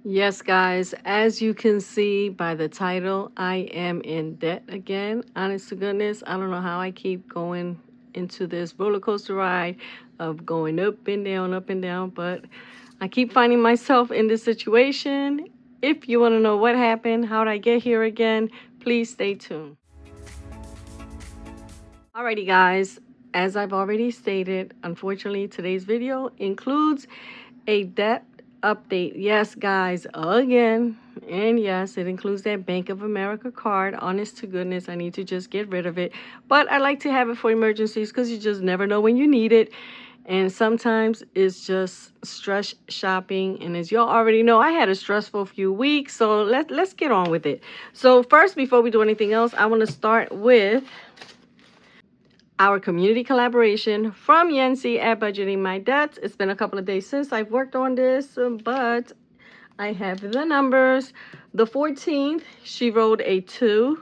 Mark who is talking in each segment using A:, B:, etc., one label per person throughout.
A: Yes, guys, as you can see by the title, I am in debt again. Honest to goodness, I don't know how I keep going into this roller coaster ride of going up and down, but I keep finding myself in this situation. If you want to know what happened, how did I get here again, please stay tuned. Alrighty, guys, as I've already stated, unfortunately, today's video includes a debt update. Yes, guys, again. And yes, it includes that Bank of America card. Honest to goodness, I need to just get rid of it. But I like to have it for emergencies because you just never know when you need it. And sometimes it's just stress shopping. And as y'all already know, I had a stressful few weeks. So let's get on with it. So first, before we do anything else, I want to start with our community collaboration from Yancy at Budgeting My Debts. It's been a couple of days since I've worked on this, but I have the numbers. The 14th, she wrote a 2.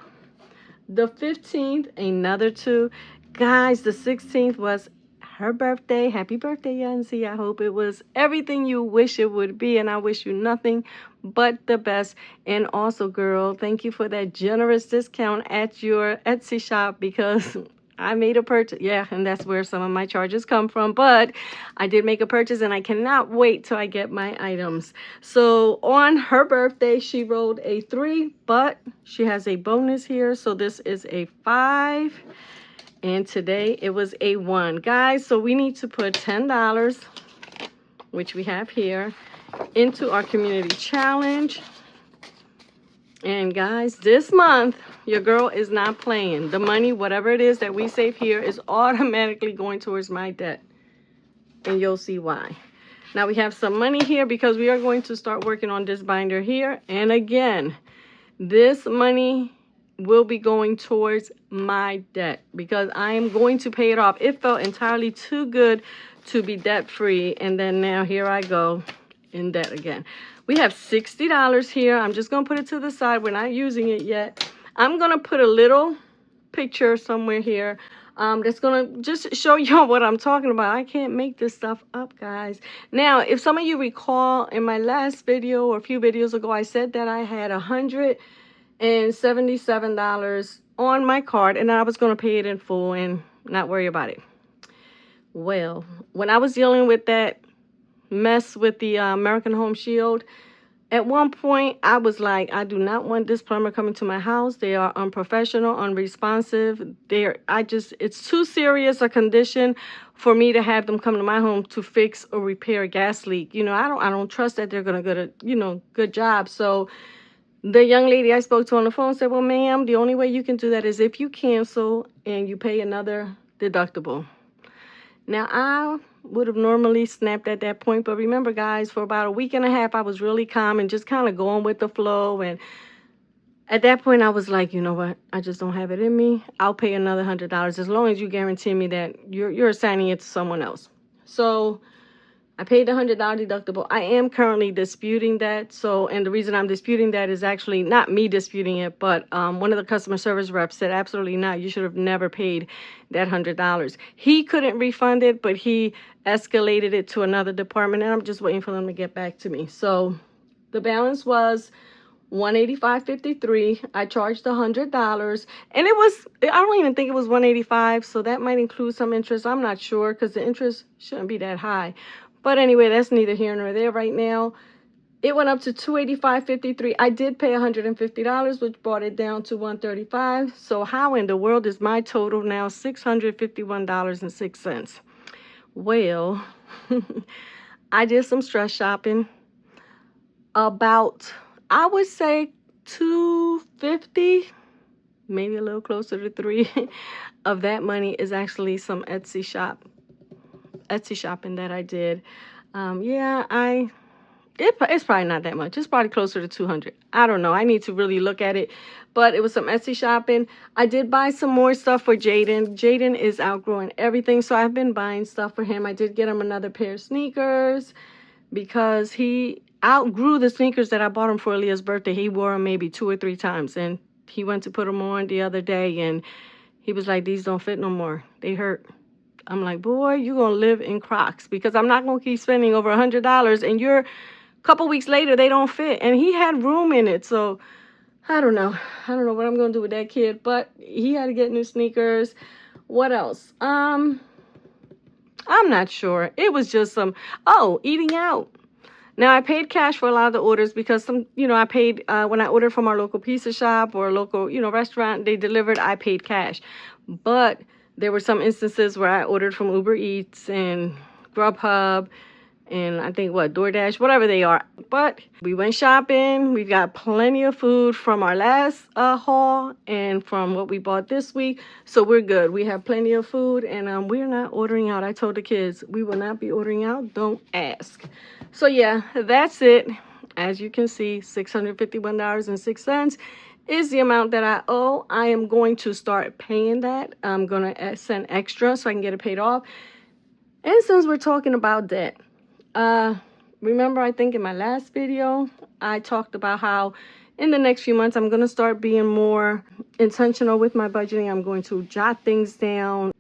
A: The 15th, another 2. Guys, the 16th was her birthday. Happy birthday, Yancy. I hope it was everything you wish it would be, and I wish you nothing but the best. And also, girl, thank you for that generous discount at your Etsy shop because I made a purchase. Yeah, and that's where some of my charges come from. But I did make a purchase, and I cannot wait till I get my items. So on her birthday, she rolled a 3, but she has a bonus here. So this is a 5. And today it was a 1. Guys, so we need to put $10, which we have here, into our community challenge. And guys, this month, your girl is not playing. The money, whatever it is that we save here, is automatically going towards my debt. And you'll see why. Now we have some money here because we are going to start working on this binder here. And again, this money will be going towards my debt because I am going to pay it off. It felt entirely too good to be debt free. And then now here I go in debt again. We have $60 here. I'm just going to put it to the side. We're not using it yet. I'm going to put a little picture somewhere here that's going to just show y'all what I'm talking about. I can't make this stuff up, guys. Now, if some of you recall in my last video or a few videos ago, I said that I had $177 on my card and I was going to pay it in full and not worry about it. Well, when I was dealing with that mess with the American Home Shield, at one point I was like, I do not want this plumber coming to my house. They are unprofessional, unresponsive. It's too serious a condition for me to have them come to my home to fix or repair a gas leak. You know, I don't trust that they're going to get a good job. So the young lady I spoke to on the phone said, well, ma'am, the only way you can do that is if you cancel and you pay another deductible. Now, I would have normally snapped at that point, but remember, guys, for about a week and a half, I was really calm and just kind of going with the flow. And at that point, I was like, you know what? I just don't have it in me. I'll pay another $100 as long as you guarantee me that you're assigning it to someone else. So I paid the $100 deductible. I am currently disputing that. And the reason I'm disputing that is actually not me disputing it, but one of the customer service reps said, absolutely not. You should have never paid that $100. He couldn't refund it, but he escalated it to another department, and I'm just waiting for them to get back to me. So the balance was $185.53. I charged $100, and I don't even think it was $185, so that might include some interest. I'm not sure because the interest shouldn't be that high. But anyway, that's neither here nor there right now. It went up to $285.53. I did pay $150, which brought it down to $135. So how in the world is my total now $651.06? Well, I did some stress shopping. About, I would say, $250, maybe a little closer to $3 of that money is actually some Etsy shopping that I did. It's probably not that much. It's probably closer to $200. I don't know. I need to really look at it. But it was some Etsy shopping. I did buy some more stuff for Jaden. Jaden is outgrowing everything, so I've been buying stuff for him. I did get him another pair of sneakers because he outgrew the sneakers that I bought him for Aaliyah's birthday. He wore them maybe 2 or 3 times, and he went to put them on the other day, and he was like, these don't fit no more. They hurt. I'm like, boy, you're going to live in Crocs because I'm not going to keep spending over $100 and you're couple weeks later, they don't fit. And he had room in it. So I don't know. I don't know what I'm going to do with that kid. But he had to get new sneakers. What else? I'm not sure. It was just eating out. Now, I paid cash for a lot of the orders because I paid, when I ordered from our local pizza shop or a local, restaurant, they delivered, I paid cash. But there were some instances where I ordered from Uber Eats and Grubhub and I think DoorDash, whatever they are. But we went shopping. We've got plenty of food from our last haul and from what we bought this week. So we're good. We have plenty of food and we're not ordering out. I told the kids we will not be ordering out. Don't ask. So yeah, that's it. As you can see, $651.06 is the amount that I owe. I am going to start paying that. I'm going to send extra so I can get it paid off. And since we're talking about debt, remember, I think in my last video, I talked about how in the next few months, I'm going to start being more intentional with my budgeting. I'm going to jot things down,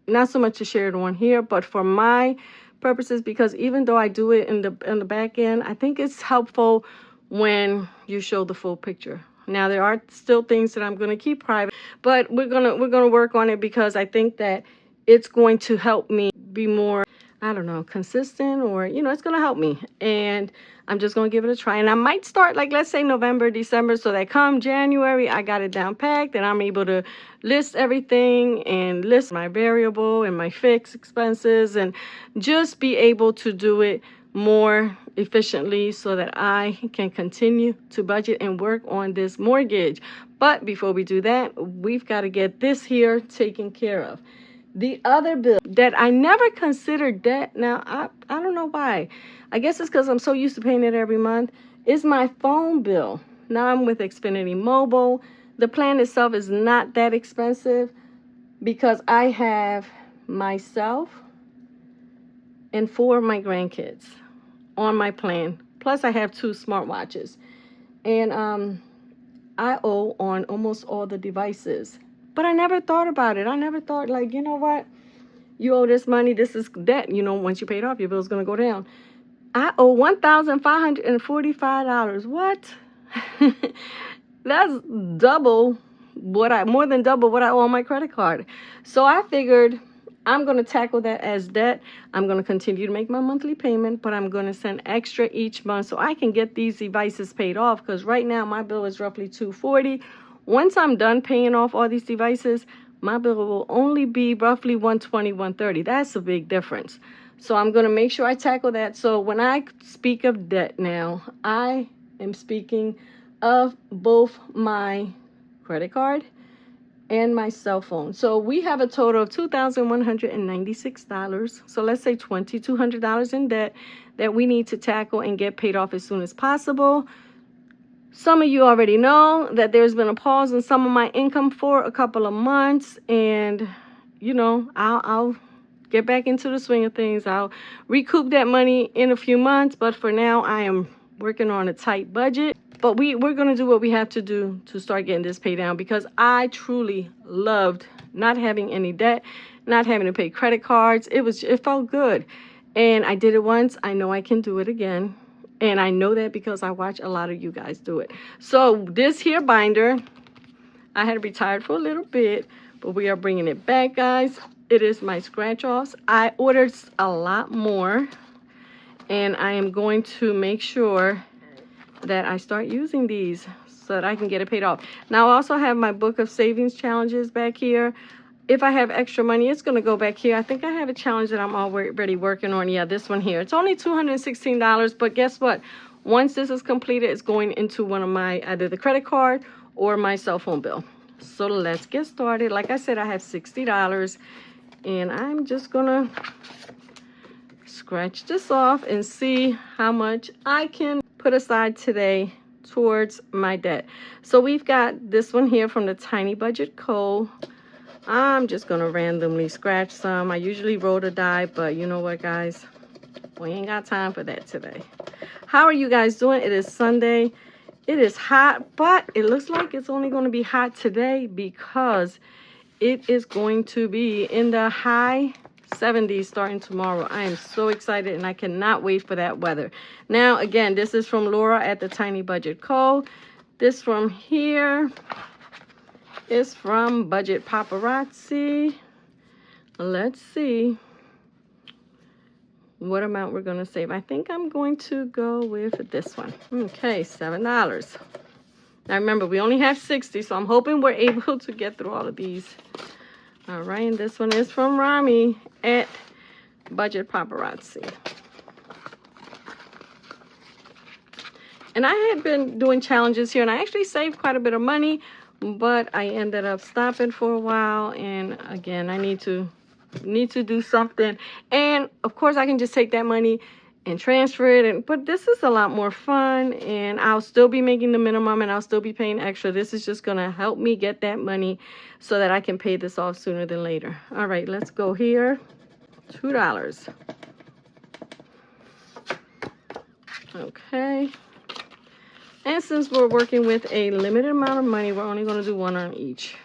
A: not so much to share it on here, but for my purposes, because even though I do it in the back end, I think it's helpful when you show the full picture. Now, there are still things that I'm going to keep private, but we're going to work on it because I think that it's going to help me be more, I don't know, consistent, or, it's going to help me. And I'm just going to give it a try. And I might start, like, let's say November, December, so that come January, I got it down packed and I'm able to list everything and list my variable and my fixed expenses and just be able to do it more efficiently so that I can continue to budget and work on this mortgage. But before we do that, we've got to get this here taken care of. The other bill that I never considered debt, now I don't know why. I guess it's because I'm so used to paying it every month, is my phone bill. Now I'm with Xfinity Mobile. The plan itself is not that expensive because I have myself and 4 of my grandkids on my plan. Plus I have 2 smartwatches. And I owe on almost all the devices. But I never thought about it. I never thought, like, you know what? You owe this money. This is debt. Once you pay it off, your bill's going to go down. I owe $1,545. What? That's more than double what I owe on my credit card. So I figured I'm going to tackle that as debt. I'm going to continue to make my monthly payment, but I'm going to send extra each month so I can get these devices paid off, because right now my bill is roughly $240. Once I'm done paying off all these devices, my bill will only be roughly $120, $130. That's a big difference. So I'm going to make sure I tackle that. So when I speak of debt now, I am speaking of both my credit card and my cell phone. So we have a total of $2,196. So let's say $2,200 in debt that we need to tackle and get paid off as soon as possible. Some of you already know that there's been a pause in some of my income for a couple of months, and I'll get back into the swing of things. I'll recoup that money in a few months, but for now I am working on a tight budget. But we're going to do what we have to do to start getting this paid down, because I truly loved not having any debt, not having to pay credit cards. It felt good. And I did it once. I know I can do it again. And I know that because I watch a lot of you guys do it. So this here binder, I had retired for a little bit, but we are bringing it back, guys. It is my scratch-offs. I ordered a lot more, and I am going to make sure that I start using these so that I can get it paid off. Now, I also have my book of savings challenges back here. If I have extra money, it's going to go back here. I think I have a challenge that I'm already working on. Yeah, this one here. It's only $216, but guess what? Once this is completed, it's going into one of my, either the credit card or my cell phone bill. So let's get started. Like I said, I have $60, and I'm just going to scratch this off and see how much I can put aside today towards my debt. So we've got this one here from the Tiny Budget Co. I'm just going to randomly scratch some. I usually roll the die, but you know what, guys? We ain't got time for that today. How are you guys doing? It is Sunday. It is hot, but it looks like it's only going to be hot today because it is going to be in the high 70s starting tomorrow. I am so excited and I cannot wait for that weather. Now, again, this is from Laura at the Tiny Budget Co. This from here is from Budget Paparazzi. Let's see what amount we're going to save. I think I'm going to go with this one. Okay, $7. Now remember, we only have 60, so I'm hoping we're able to get through all of these. All right, and this one is from Rami at Budget Paparazzi. And I had been doing challenges here, and I actually saved quite a bit of money, but I ended up stopping for a while. And again, I need to do something. And of course, I can just take that money and transfer it. But this is a lot more fun, and I'll still be making the minimum, and I'll still be paying extra. This is just gonna help me get that money so that I can pay this off sooner than later. All right, let's go here. $2. Okay. And since we're working with a limited amount of money, we're only going to do one on each.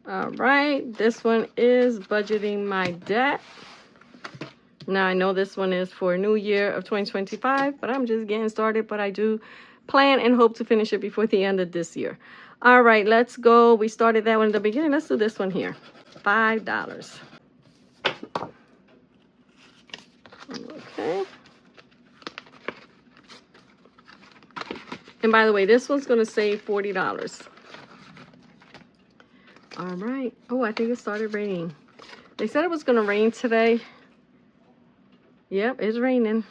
A: All right, this one is budgeting my debt. Now, I know this one is for New Year of 2025, but I'm just getting started. But I do plan and hope to finish it before the end of this year. All right, let's go. We started that one in the beginning. Let's do this one here. $5. Okay. And by the way, this one's going to save $40. All right. Oh, I think it started raining. They said it was going to rain today. Yep, it's raining.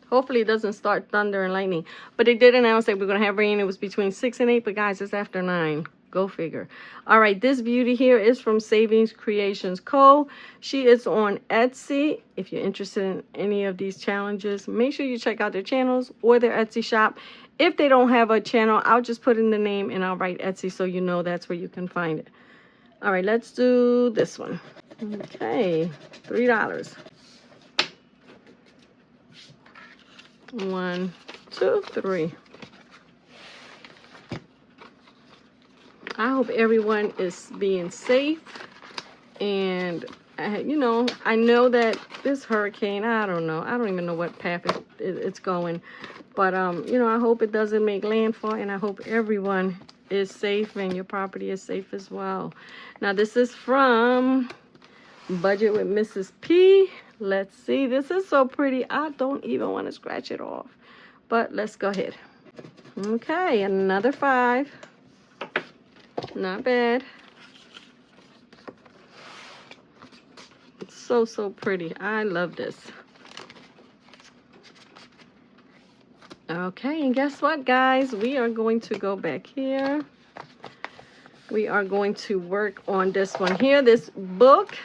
A: Hopefully it doesn't start thunder and lightning. But they did announce that we're going to have rain. It was between 6 and 8, but guys, it's after 9. Go figure. All right, this beauty here is from Savings Creations Co. She is on Etsy. If you're interested in any of these challenges, make sure you check out their channels or their Etsy shop. If they don't have a channel, I'll just put in the name and I'll write Etsy so you know that's where you can find it. All right, let's do this one. Okay, $3. 1, 2, 3. I hope everyone is being safe. And, you know, I know that this hurricane, I don't even know what path it's going. But, you know, I hope it doesn't make landfall, and I hope everyone is safe and your property is safe as well. Now, this is from Budget with Mrs. P. Let's see. This is so pretty. I don't even want to scratch it off. But let's go ahead. Okay, another 5. Not bad. It's so, so pretty. I love this. Okay, and guess what, guys? We are going to go back here. We are going to work on this one here. This book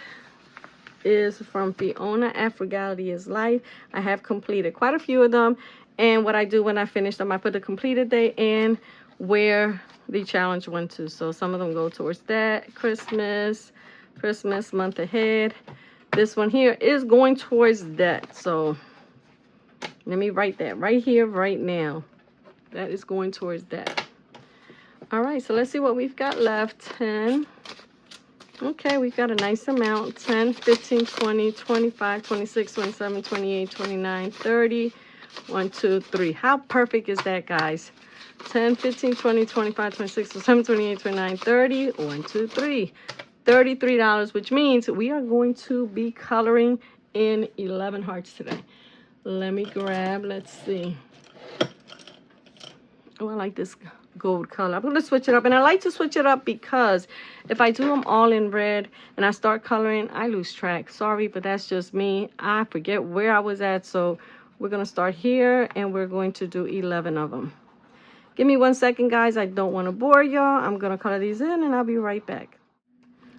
A: is from Fiona at Frugality is Life. I have completed quite a few of them. And what I do when I finish them, I put the completed date and where the challenge went to. So some of them go towards that. Christmas, month ahead. This one here is going towards that. So let me write that right here, right now. That is going towards that. All right, so let's see what we've got left. 10. Okay, we've got a nice amount. 10, 15, 20, 25, 26, 27, 28, 29, 30. 1, 2, 3. How perfect is that, guys? 10, 15, 20, 25, 26, 27, 28, 29, 30. 1, 2, 3. $33, which means we are going to be coloring in 11 hearts today. Let me grab, let's see. Oh, I like this gold color. I'm going to switch it up. And I like to switch it up because if I do them all in red and I start coloring, I lose track. Sorry, but that's just me. I forget where I was at. So we're going to start here and we're going to do 11 of them. Give me 1 second, guys. I don't want to bore y'all. I'm going to color these in and I'll be right back.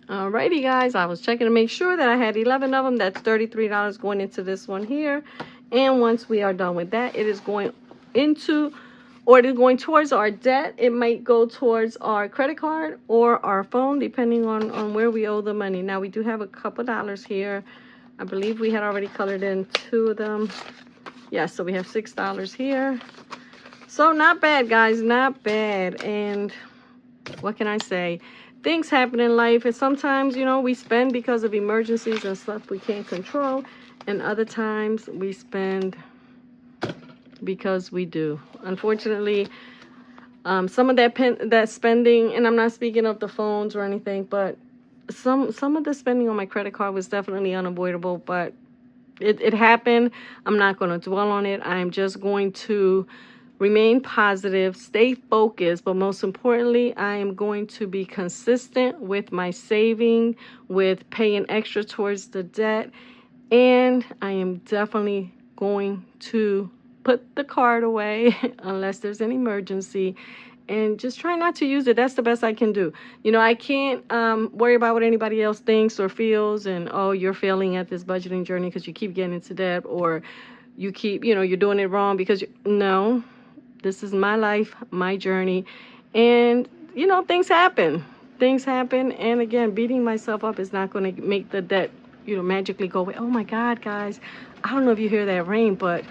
A: Alrighty, guys. I was checking to make sure that I had 11 of them. That's $33 going into this one here. And once we are done with that, it is going into, or it is going towards our debt. It might go towards our credit card or our phone, depending on where we owe the money. Now, we do have a couple dollars here. I believe we had already colored in 2 of them. Yeah, so we have $6 here. So not bad, guys, not bad. And what can I say? things happen in life, and sometimes, you know, we spend because of emergencies and stuff we can't control, and other times we spend because we do. Unfortunately, some of that spending, and I'm not speaking of the phones or anything, but some of the spending on my credit card was definitely unavoidable, but it happened. I'm not going to dwell on it. I'm just going to remain positive, stay focused, but most importantly, I am going to be consistent with my saving, with paying extra towards the debt, and I am definitely going to put the card away unless there's an emergency, and just try not to use it. That's the best I can do. You know, I can't worry about what anybody else thinks or feels, and, oh, you're failing at this budgeting journey because you keep getting into debt, or you keep, you know, you're doing it wrong because no, this is my life, my journey, and, you know, things happen. Things happen, and again, beating myself up is not going to make the debt, you know, magically go away. Oh my God, guys, I don't know if you hear that rain, but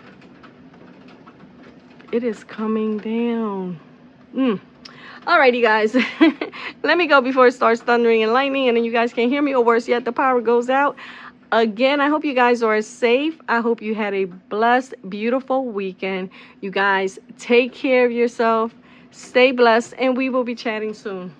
A: it is coming down. Alrighty, guys. Let me go before it starts thundering and lightning, and then you guys can't hear me, or worse yet, the power goes out. Again, I hope you guys are safe. I hope you had a blessed, beautiful weekend. You guys take care of yourself. Stay blessed, and we will be chatting soon.